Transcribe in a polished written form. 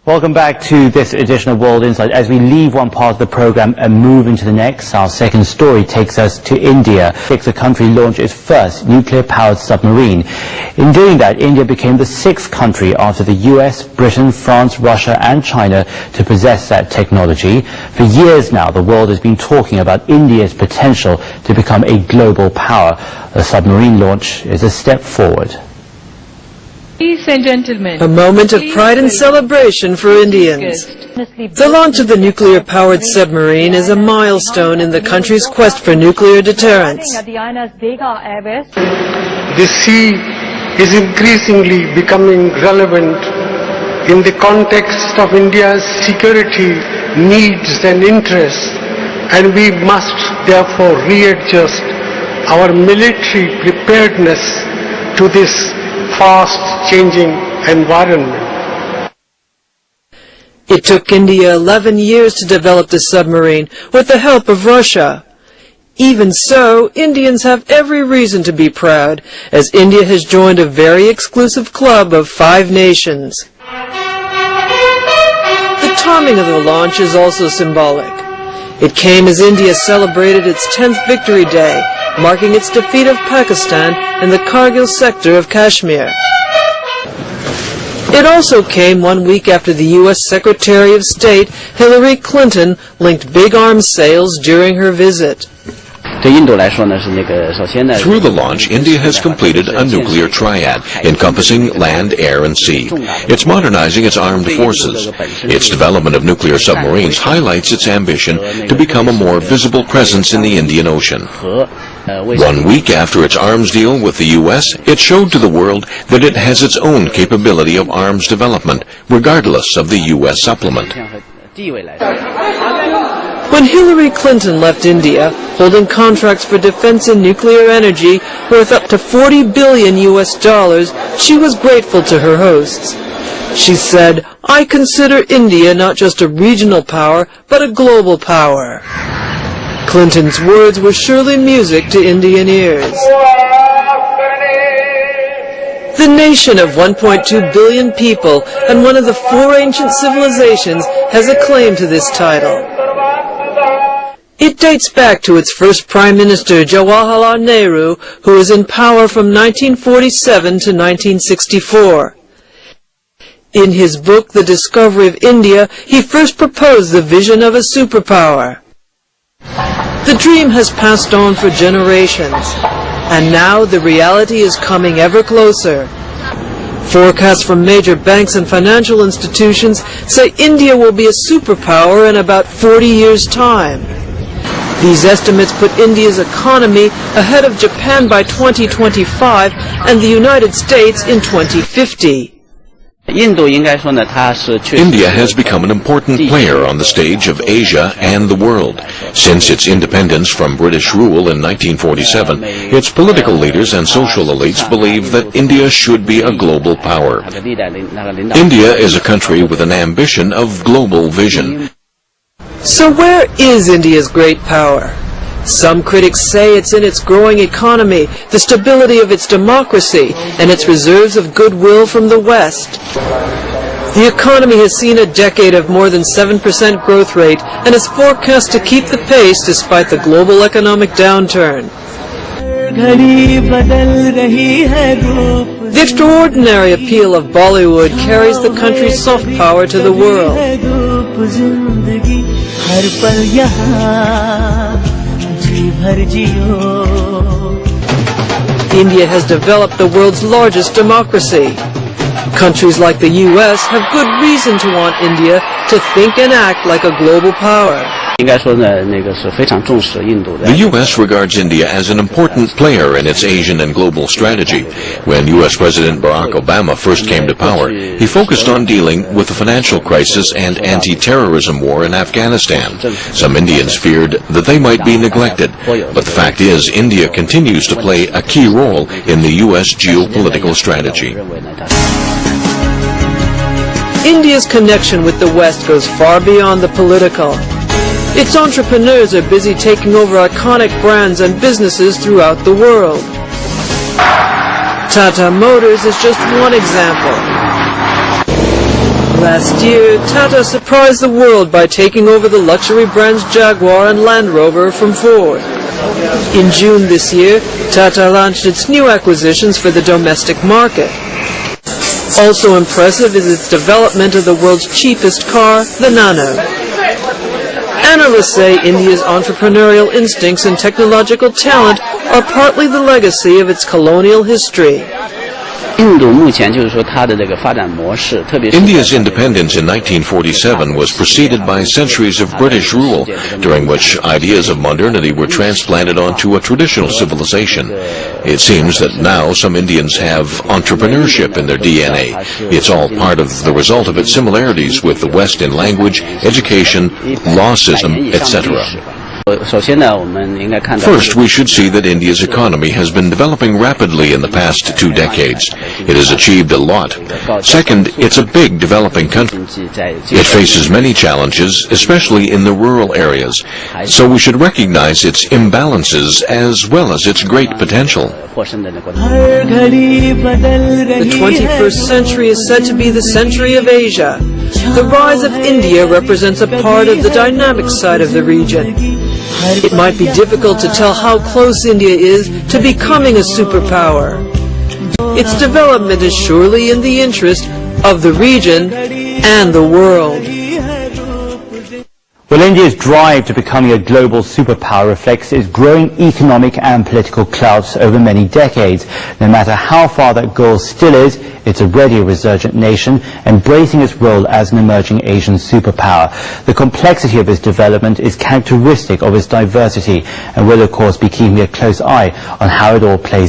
Welcome back to this edition of World Insight. As we leave one part of the program and move into the next, our second story takes us to India. The country launched its first nuclear-powered submarine. In doing that, India became the sixth country after the US, Britain, France, Russia and China to possess that technology. For years now, the world has been talking about India's potential to become a global power. The submarine launch is a step forward. Ladies and gentlemen, a moment of pride and celebration for Indians. The launch of the nuclear-powered submarine is a milestone in the country's quest for nuclear deterrence. The sea is increasingly becoming relevant in the context of India's security needs and interests, and we must therefore readjust our military preparedness to this fast-changing environment. It took India 11 years to develop the submarine with the help of Russia. Even so, Indians have every reason to be proud, as India has joined a very exclusive club of 5 nations. The timing of the launch is also symbolic. It came as India celebrated its 10th Victory Day, marking its defeat of Pakistan in the Kargil sector of Kashmir. It also came 1 week after the U.S. Secretary of State Hillary Clinton linked big arms sales during her visit. Through the launch, India has completed a nuclear triad, encompassing land, air and sea. It's modernizing its armed forces. Its development of nuclear submarines highlights its ambition to become a more visible presence in the Indian Ocean. 1 week after its arms deal with the U.S., it showed to the world that it has its own capability of arms development, regardless of the U.S. supplement. When Hillary Clinton left India, holding contracts for defense and nuclear energy worth up to $40 billion US, she was grateful to her hosts. She said, "I consider India not just a regional power, but a global power." Clinton's words were surely music to Indian ears. The nation of 1.2 billion people and one of the 4 ancient civilizations has a claim to this title. It dates back to its first Prime Minister, Jawaharlal Nehru, who was in power from 1947 to 1964. In his book, The Discovery of India, he first proposed the vision of a superpower. The dream has passed on for generations, and now the reality is coming ever closer. Forecasts from major banks and financial institutions say India will be a superpower in about 40 years' time. These estimates put India's economy ahead of Japan by 2025 and the United States in 2050. India has become an important player on the stage of Asia and the world. Since its independence from British rule in 1947, its political leaders and social elites believe that India should be a global power. India is a country with an ambition of global vision. So where is India's great power? Some critics say it's in its growing economy, the stability of its democracy, and its reserves of goodwill from the West. The economy has seen a decade of more than 7% growth rate and is forecast to keep the pace despite the global economic downturn. The extraordinary appeal of Bollywood carries the country's soft power to the world. India has developed the world's largest democracy. Countries like the U.S. have good reason to want India to think and act like a global power. The U.S. regards India as an important player in its Asian and global strategy. When U.S. President Barack Obama first came to power, he focused on dealing with the financial crisis and anti-terrorism war in Afghanistan. Some Indians feared that they might be neglected, but the fact is India continues to play a key role in the U.S. geopolitical strategy. India's connection with the West goes far beyond the political. Its entrepreneurs are busy taking over iconic brands and businesses throughout the world. Tata Motors is just one example. Last year, Tata surprised the world by taking over the luxury brands Jaguar and Land Rover from Ford. In June this year, Tata launched its new acquisitions for the domestic market. Also impressive is its development of the world's cheapest car, the Nano. Analysts say India's entrepreneurial instincts and technological talent are partly the legacy of its colonial history. India's independence in 1947 was preceded by centuries of British rule, during which ideas of modernity were transplanted onto a traditional civilization. It seems that now some Indians have entrepreneurship in their DNA. It's all part of the result of its similarities with the West in language, education, law system, etc. First, we should see that India's economy has been developing rapidly in the past 2 decades. It has achieved a lot. Second, it's a big developing country. It faces many challenges, especially in the rural areas. So we should recognize its imbalances as well as its great potential. The 21st century is said to be the century of Asia. The rise of India represents a part of the dynamic side of the region. It might be difficult to tell how close India is to becoming a superpower. Its development is surely in the interest of the region and the world. Well, India's drive to becoming a global superpower reflects its growing economic and political clout over many decades. No matter how far that goal still is, it's already a resurgent nation, embracing its role as an emerging Asian superpower. The complexity of its development is characteristic of its diversity, and we'll of course be keeping a close eye on how it all plays